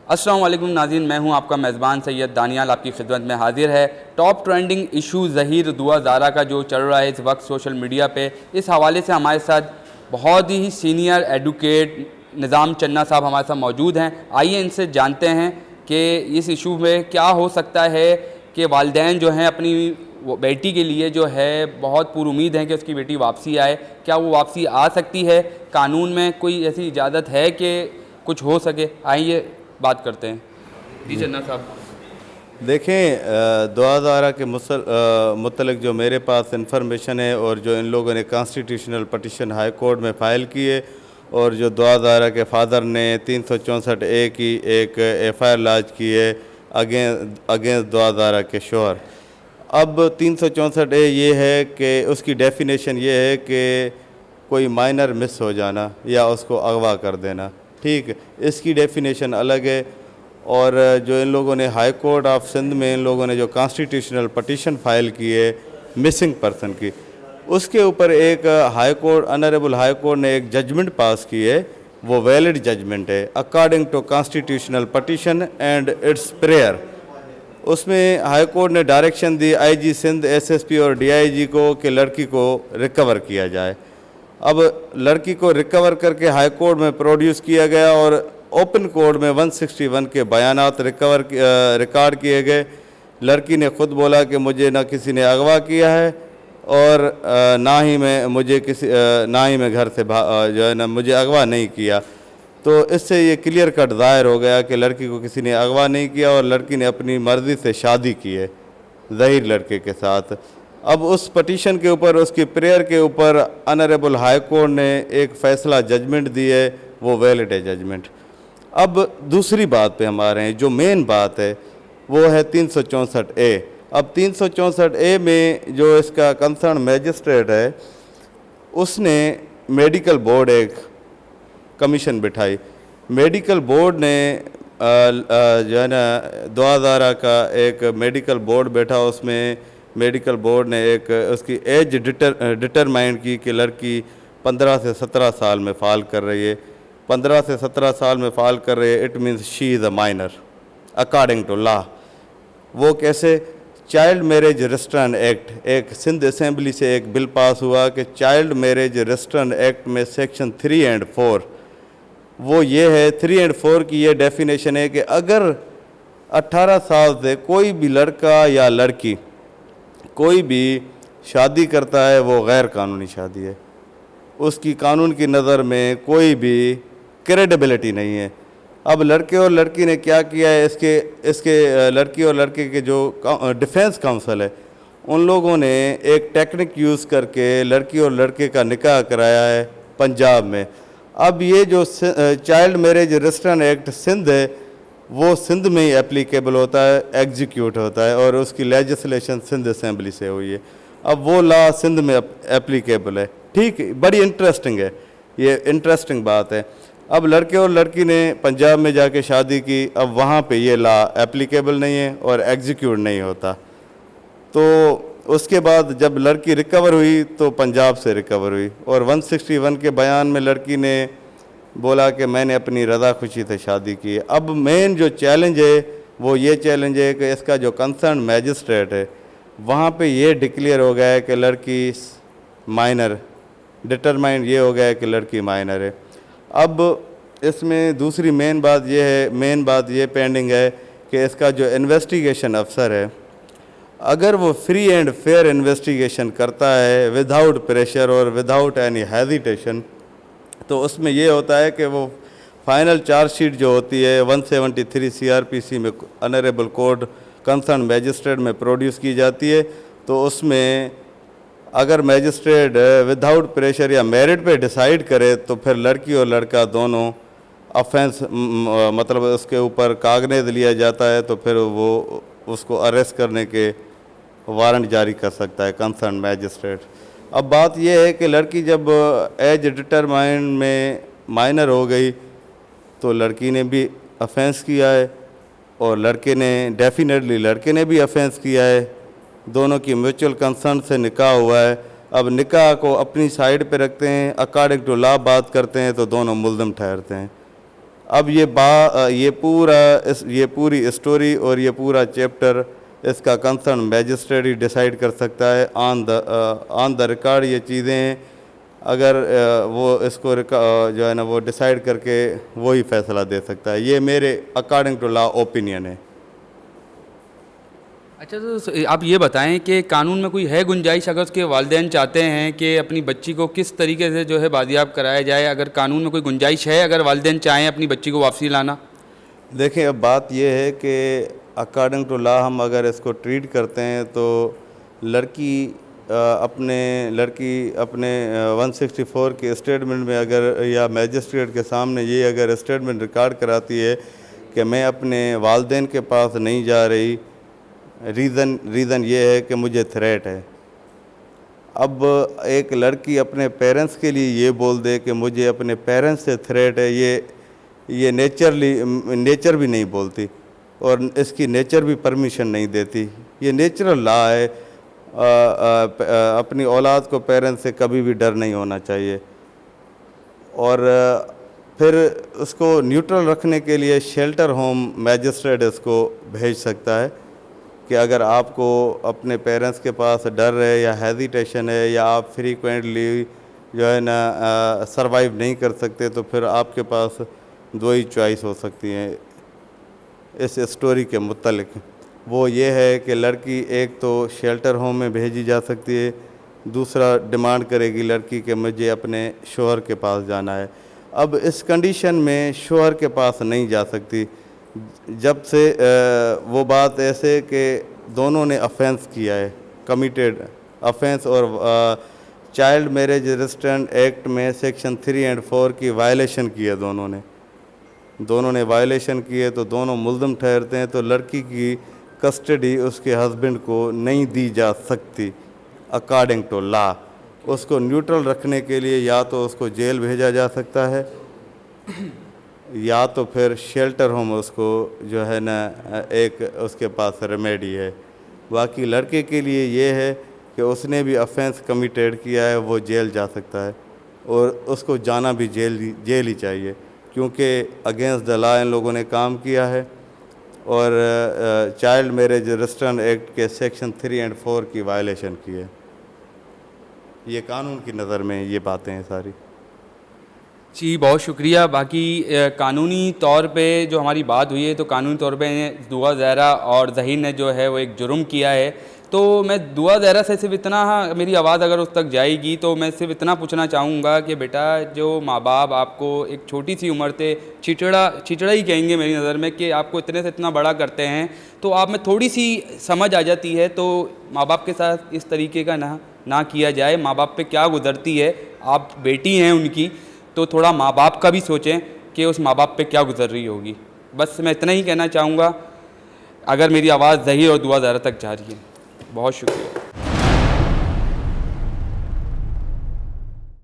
السلام علیکم ناظرین، میں ہوں آپ کا میزبان سید دانیال، آپ کی خدمت میں حاضر ہے۔ ٹاپ ٹرینڈنگ ایشو ظہیر دعا زارا کا جو چل رہا ہے اس وقت سوشل میڈیا پہ، اس حوالے سے ہمارے ساتھ بہت ہی سینئر ایڈوکیٹ نظام چنا صاحب ہمارے ساتھ موجود ہیں۔ آئیے ان سے جانتے ہیں کہ اس ایشو میں کیا ہو سکتا ہے کہ والدین جو ہیں اپنی بیٹی کے لیے جو ہے بہت پر امید ہیں کہ اس کی بیٹی واپسی آئے، کیا وہ واپسی آ سکتی ہے؟ قانون میں کوئی ایسی اجازت ہے کہ کچھ ہو سکے؟ آئیے بات کرتے ہیں۔ جی چنا صاحب، دیکھیں، دعا زارا کے متعلق جو میرے پاس انفارمیشن ہے اور جو ان لوگوں نے کانسٹیٹیوشنل پٹیشن ہائی کورٹ میں فائل کی ہے اور جو دعا زارا کے فادر نے 364A کی ایک FIR لاج کی ہے اگینسٹ دعا زارا کے شوہر۔ اب 364A یہ ہے کہ اس کی ڈیفینیشن یہ ہے کہ کوئی مائنر مس ہو جانا یا اس کو اغوا کر دینا، ٹھیک ہے، اس کی ڈیفینیشن الگ ہے۔ اور جو ان لوگوں نے ہائی کورٹ آف سندھ میں ان لوگوں نے جو کانسٹیٹیوشنل پٹیشن فائل کی ہے مسنگ پرسن کی، اس کے اوپر ایک آنریبل ہائی کورٹ نے ایک ججمنٹ پاس کی ہے، وہ ویلڈ ججمنٹ ہے according to constitutional petition and its prayer. اس میں ہائی کورٹ نے ڈائریکشن دی IG سندھ SSP اور DIG کو کہ لڑکی کو ریکور کیا جائے۔ اب لڑکی کو ریکور کر کے ہائی کورٹ میں پروڈیوس کیا گیا اور اوپن کورٹ میں 161 کے بیانات ریکارڈ کیے گئے۔ لڑکی نے خود بولا کہ مجھے نہ کسی نے اغوا کیا ہے اور نہ ہی میں گھر سے جو ہے نا مجھے اغوا نہیں کیا۔ تو اس سے یہ کلیئر کٹ ظاہر ہو گیا کہ لڑکی کو کسی نے اغوا نہیں کیا اور لڑکی نے اپنی مرضی سے شادی کی ہے ظہیر لڑکے کے ساتھ۔ اب اس پٹیشن کے اوپر، اس کی پریئر کے اوپر آنریبل ہائی کورٹ نے ایک فیصلہ ججمنٹ دی ہے، وہ ویلڈ ہے ججمنٹ۔ اب دوسری بات پہ ہم آ رہے ہیں، جو مین بات ہے وہ ہے 364A۔ اب 364A میں جو اس کا کنسرن میجسٹریٹ ہے اس نے میڈیکل بورڈ ایک کمیشن بٹھائی۔ میڈیکل بورڈ نے جو ہے نا دعا زارا کا ایک میڈیکل بورڈ بیٹھا، اس میں میڈیکل بورڈ نے ایک اس کی ایج ڈٹرمائن کی کہ لڑکی 15 سے 17 سال میں فال کر رہی ہے۔ 15 سے 17 سال میں فال کر رہی ہے، it means she is a minor according to law. وہ کیسے؟ چائلڈ میریج ریسٹرن ایکٹ، ایک سندھ اسمبلی سے ایک بل پاس ہوا کہ چائلڈ میریج ریسٹرن ایکٹ میں سیکشن 3 اور 4 وہ یہ ہے، 3 اور 4 کی یہ ڈیفینیشن ہے کہ اگر 18 سال سے کوئی بھی لڑکا یا لڑکی کوئی بھی شادی کرتا ہے وہ غیر قانونی شادی ہے، اس کی قانون کی نظر میں کوئی بھی کریڈیبلٹی نہیں ہے۔ اب لڑکے اور لڑکی نے کیا کیا ہے، اس کے لڑکی اور لڑکے کے جو ڈیفینس کاؤنسل ہے ان لوگوں نے ایک ٹیکنک یوز کر کے لڑکی اور لڑکے کا نکاح کرایا ہے پنجاب میں۔ اب یہ جو چائلڈ میریج ریسٹرن ایکٹ سندھ ہے وہ سندھ میں ہی اپلیکیبل ہوتا ہے، ایگزیکیوٹ ہوتا ہے، اور اس کی لیجسلیشن سندھ اسمبلی سے ہوئی ہے۔ اب وہ لا سندھ میں اپلیکیبل ہے، ٹھیک، بڑی انٹرسٹنگ ہے، یہ انٹرسٹنگ بات ہے۔ اب لڑکے اور لڑکی نے پنجاب میں جا کے شادی کی، اب وہاں پہ یہ لا اپلیکیبل نہیں ہے اور ایگزیکیوٹ نہیں ہوتا۔ تو اس کے بعد جب لڑکی ریکور ہوئی تو پنجاب سے ریکور ہوئی، اور 161 کے بیان میں لڑکی نے بولا کہ میں نے اپنی رضا خوشی سے شادی کی ہے۔ اب مین جو چیلنج ہے وہ یہ چیلنج ہے کہ اس کا جو کنسرن میجسٹریٹ ہے وہاں پہ یہ ڈکلیئر ہو گیا ہے کہ لڑکی مائنر، ڈٹرمائنڈ یہ ہو گیا ہے کہ لڑکی مائنر ہے۔ اب اس میں دوسری مین بات یہ پینڈنگ ہے کہ اس کا جو انویسٹیگیشن افسر ہے اگر وہ فری اینڈ فیئر انویسٹیگیشن کرتا ہے وداؤٹ پریشر اور وداؤٹ اینی ہیزیٹیشن، تو اس میں یہ ہوتا ہے کہ وہ فائنل چارج شیٹ جو ہوتی ہے 173 CRPC میں آنریبل کورٹ کنسرن میجسٹریٹ میں پروڈیوس کی جاتی ہے، تو اس میں اگر میجسٹریٹ وداؤٹ پریشر یا میرٹ پہ ڈیسائیڈ کرے تو پھر لڑکی اور لڑکا دونوں افینس مطلب اس کے اوپر کاغذ لیا جاتا ہے، تو پھر وہ اس کو اریسٹ کرنے کے وارنٹ جاری کر سکتا ہے کنسرن میجسٹریٹ۔ اب بات یہ ہے کہ لڑکی جب ایج ڈٹرمائن میں مائنر ہو گئی تو لڑکی نے بھی افینس کیا ہے اور لڑکے نے ڈیفینیٹلی لڑکے نے بھی افینس کیا ہے، دونوں کی میوچل کنسرن سے نکاح ہوا ہے۔ اب نکاح کو اپنی سائڈ پہ رکھتے ہیں، اکارڈنگ ٹو لا بات کرتے ہیں تو دونوں ملزم ٹھہرتے ہیں۔ اب یہ پوری اسٹوری اور یہ پورا چیپٹر اس کا کنسرن میجسٹریٹ ہی ڈیسائیڈ کر سکتا ہے. آن دا ریکارڈ یہ چیزیں ہیں, اگر وہ اس کو جو ہے نا وہ ڈیسائیڈ کر کے وہی فیصلہ دے سکتا ہے. یہ میرے اکارڈنگ ٹو لا اوپینین ہے. اچھا تو آپ یہ بتائیں کہ قانون میں کوئی ہے گنجائش اگر اس کے والدین چاہتے ہیں کہ اپنی بچی کو کس طریقے سے جو ہے بازیاب کرایا جائے, اگر قانون میں کوئی گنجائش ہے اگر والدین چاہیں اپنی بچی کو واپسی لانا؟ دیکھیں اب بات یہ ہے کہ اکارڈنگ ٹو لا ہم اگر اس کو ٹریٹ کرتے ہیں تو لڑکی اپنے 164 کے اسٹیٹمنٹ میں اگر یا میجسٹریٹ کے سامنے یہ اگر اسٹیٹمنٹ ریکارڈ کراتی ہے کہ میں اپنے والدین کے پاس نہیں جا رہی, ریزن یہ ہے کہ مجھے تھریٹ ہے. اب ایک لڑکی اپنے پیرنٹس کے لیے یہ بول دے کہ مجھے اپنے پیرنٹس سے تھریٹ ہے, یہ نیچر بھی نہیں بولتی اور اس کی نیچر بھی پرمیشن نہیں دیتی. یہ نیچرل لا ہے. اپنی اولاد کو پیرنٹس سے کبھی بھی ڈر نہیں ہونا چاہیے. اور پھر اس کو نیوٹرل رکھنے کے لیے شیلٹر ہوم میجسٹریٹ اس کو بھیج سکتا ہے کہ اگر آپ کو اپنے پیرنٹس کے پاس ڈر ہے یا ہیزیٹیشن ہے یا آپ فریکوینٹلی جو ہے نا سروائیو نہیں کر سکتے تو پھر آپ کے پاس دو ہی چوائس ہو سکتی ہیں اس اسٹوری کے متعلق. وہ یہ ہے کہ لڑکی ایک تو شیلٹر ہوم میں بھیجی جا سکتی ہے, دوسرا ڈیمانڈ کرے گی لڑکی کہ مجھے اپنے شوہر کے پاس جانا ہے. اب اس کنڈیشن میں شوہر کے پاس نہیں جا سکتی جب سے وہ بات ایسے کہ دونوں نے افینس کیا ہے, کمیٹیڈ افینس, اور چائلڈ میریج ریسٹرینٹ ایکٹ میں سیکشن 3 اور 4 کی وائلیشن کی ہے. دونوں نے وائلیشن کی ہے تو دونوں ملزم ٹھہرتے ہیں. تو لڑکی کی کسٹڈی اس کے ہسبینڈ کو نہیں دی جا سکتی اکارڈنگ ٹو لا. اس کو نیوٹرل رکھنے کے لیے یا تو اس کو جیل بھیجا جا سکتا ہے یا تو پھر شیلٹر ہوم اس کو جو ہے نا ایک اس کے پاس ریمیڈی ہے. باقی لڑکے کے لیے یہ ہے کہ اس نے بھی افینس کمیٹیڈ کیا ہے, وہ جیل جا سکتا ہے اور اس کو جانا بھی جیل ہی چاہیے کیونکہ اگینسٹ دا لا ان لوگوں نے کام کیا ہے اور چائلڈ میریج ریسٹرینٹ ایکٹ کے سیکشن 3 اور 4 کی وائلیشن کی ہے. یہ قانون کی نظر میں یہ باتیں ہیں ساری. جی بہت شکریہ. باقی قانونی طور پہ جو ہماری بات ہوئی ہے تو قانونی طور پہ دعا زہرا اور ظہیر نے جو ہے وہ ایک جرم کیا ہے. تو میں دعا زہرا سے صرف اتنا, میری آواز اگر اس تک جائے گی تو میں صرف اتنا پوچھنا چاہوں گا کہ بیٹا جو ماں باپ آپ کو ایک چھوٹی سی عمر سے چچڑا ہی کہیں گے میری نظر میں کہ آپ کو اتنے سے اتنا بڑا کرتے ہیں تو آپ میں تھوڑی سی سمجھ آ جاتی ہے تو ماں باپ کے ساتھ اس طریقے کا نہ کیا جائے. ماں باپ پہ کیا گزرتی ہے, آپ بیٹی ہیں ان کی, تو تھوڑا ماں باپ کا بھی سوچیں کہ اس ماں باپ پہ کیا گزر رہی ہوگی. بس میں اتنا ہی کہنا چاہوں گا اگر میری آواز ظہیر اور دعا زہرا تک جا رہی ہے. بہت شکریہ.